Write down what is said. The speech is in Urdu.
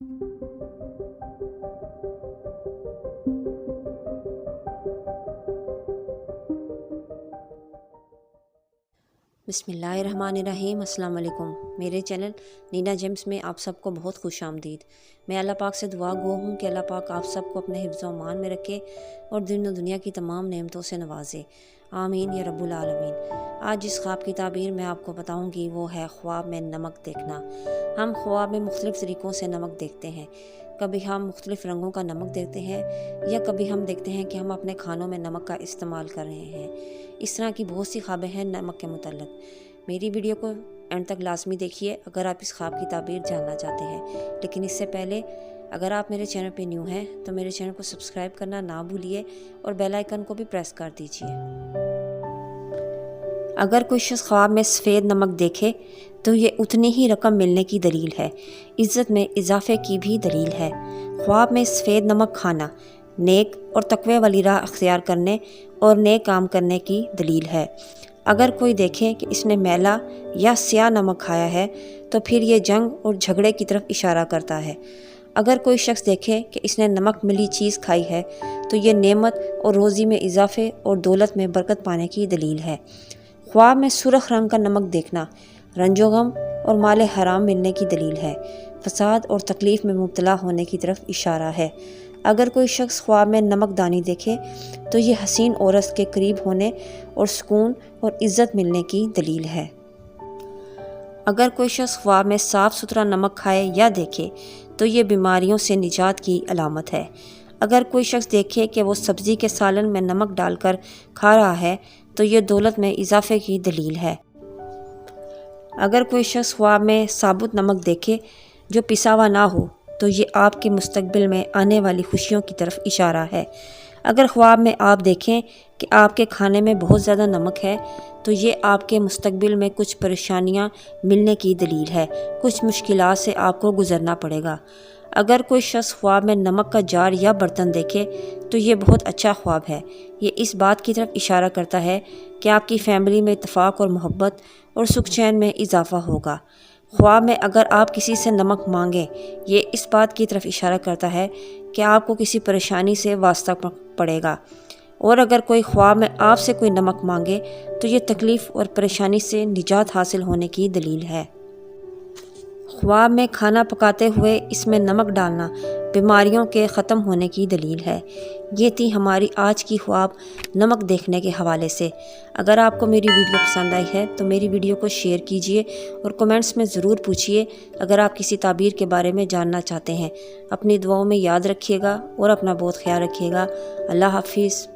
بسم اللہ الرحمن الرحیم۔ السلام علیکم۔ میرے چینل نینا جیمز میں آپ سب کو بہت خوش آمدید۔ میں اللہ پاک سے دعا گو ہوں کہ اللہ پاک آپ سب کو اپنے حفظ و امان میں رکھے اور دین و دنیا کی تمام نعمتوں سے نوازے، آمین یا رب العالمین۔ آج جس خواب کی تعبیر میں آپ کو بتاؤں گی وہ ہے خواب میں نمک دیکھنا۔ ہم خواب میں مختلف طریقوں سے نمک دیکھتے ہیں۔ کبھی ہم مختلف رنگوں کا نمک دیکھتے ہیں یا کبھی ہم دیکھتے ہیں کہ ہم اپنے کھانوں میں نمک کا استعمال کر رہے ہیں۔ اس طرح کی بہت سی خوابیں ہیں نمک کے متعلق۔ میری ویڈیو کو اینڈ تک لازمی دیکھیے اگر آپ اس خواب کی تعبیر جاننا چاہتے ہیں۔ لیکن اس سے پہلے اگر آپ میرے چینل پہ نیو ہیں تو میرے چینل کو سبسکرائب کرنا نہ بھولیے اور بیل آئیکن کو بھی پریس کر دیجیے۔ اگر کوئی شخص خواب میں سفید نمک دیکھے تو یہ اتنی ہی رقم ملنے کی دلیل ہے، عزت میں اضافے کی بھی دلیل ہے۔ خواب میں سفید نمک کھانا نیک اور تقوی والی راہ اختیار کرنے اور نیک کام کرنے کی دلیل ہے۔ اگر کوئی دیکھے کہ اس نے میلا یا سیاہ نمک کھایا ہے تو پھر یہ جنگ اور جھگڑے کی طرف اشارہ کرتا ہے۔ اگر کوئی شخص دیکھے کہ اس نے نمک ملی چیز کھائی ہے تو یہ نعمت اور روزی میں اضافے اور دولت میں برکت پانے کی دلیل ہے۔ خواب میں سرخ رنگ کا نمک دیکھنا رنج و غم اور مال حرام ملنے کی دلیل ہے، فساد اور تکلیف میں مبتلا ہونے کی طرف اشارہ ہے۔ اگر کوئی شخص خواب میں نمک دانی دیکھے تو یہ حسین عورت کے قریب ہونے اور سکون اور عزت ملنے کی دلیل ہے۔ اگر کوئی شخص خواب میں صاف ستھرا نمک کھائے یا دیکھے تو یہ بیماریوں سے نجات کی علامت ہے۔ اگر کوئی شخص دیکھے کہ وہ سبزی کے سالن میں نمک ڈال کر کھا رہا ہے تو یہ دولت میں اضافے کی دلیل ہے۔ اگر کوئی شخص خواب میں ثابت نمک دیکھے جو پسا ہوا نہ ہو تو یہ آپ کے مستقبل میں آنے والی خوشیوں کی طرف اشارہ ہے۔ اگر خواب میں آپ دیکھیں کہ آپ کے کھانے میں بہت زیادہ نمک ہے تو یہ آپ کے مستقبل میں کچھ پریشانیاں ملنے کی دلیل ہے، کچھ مشکلات سے آپ کو گزرنا پڑے گا۔ اگر کوئی شخص خواب میں نمک کا جار یا برتن دیکھے تو یہ بہت اچھا خواب ہے۔ یہ اس بات کی طرف اشارہ کرتا ہے کہ آپ کی فیملی میں اتفاق اور محبت اور سکھ چین میں اضافہ ہوگا۔ خواب میں اگر آپ کسی سے نمک مانگیں یہ اس بات کی طرف اشارہ کرتا ہے کہ آپ کو کسی پریشانی سے واسطہ پڑے گا، اور اگر کوئی خواب میں آپ سے کوئی نمک مانگے تو یہ تکلیف اور پریشانی سے نجات حاصل ہونے کی دلیل ہے۔ خواب میں کھانا پکاتے ہوئے اس میں نمک ڈالنا بیماریوں کے ختم ہونے کی دلیل ہے۔ یہ تھی ہماری آج کی خواب نمک دیکھنے کے حوالے سے۔ اگر آپ کو میری ویڈیو پسند آئی ہے تو میری ویڈیو کو شیئر کیجیے اور کمنٹس میں ضرور پوچھیے اگر آپ کسی تعبیر کے بارے میں جاننا چاہتے ہیں۔ اپنی دعاؤں میں یاد رکھیے گا اور اپنا بہت خیال رکھیے گا۔ اللہ حافظ۔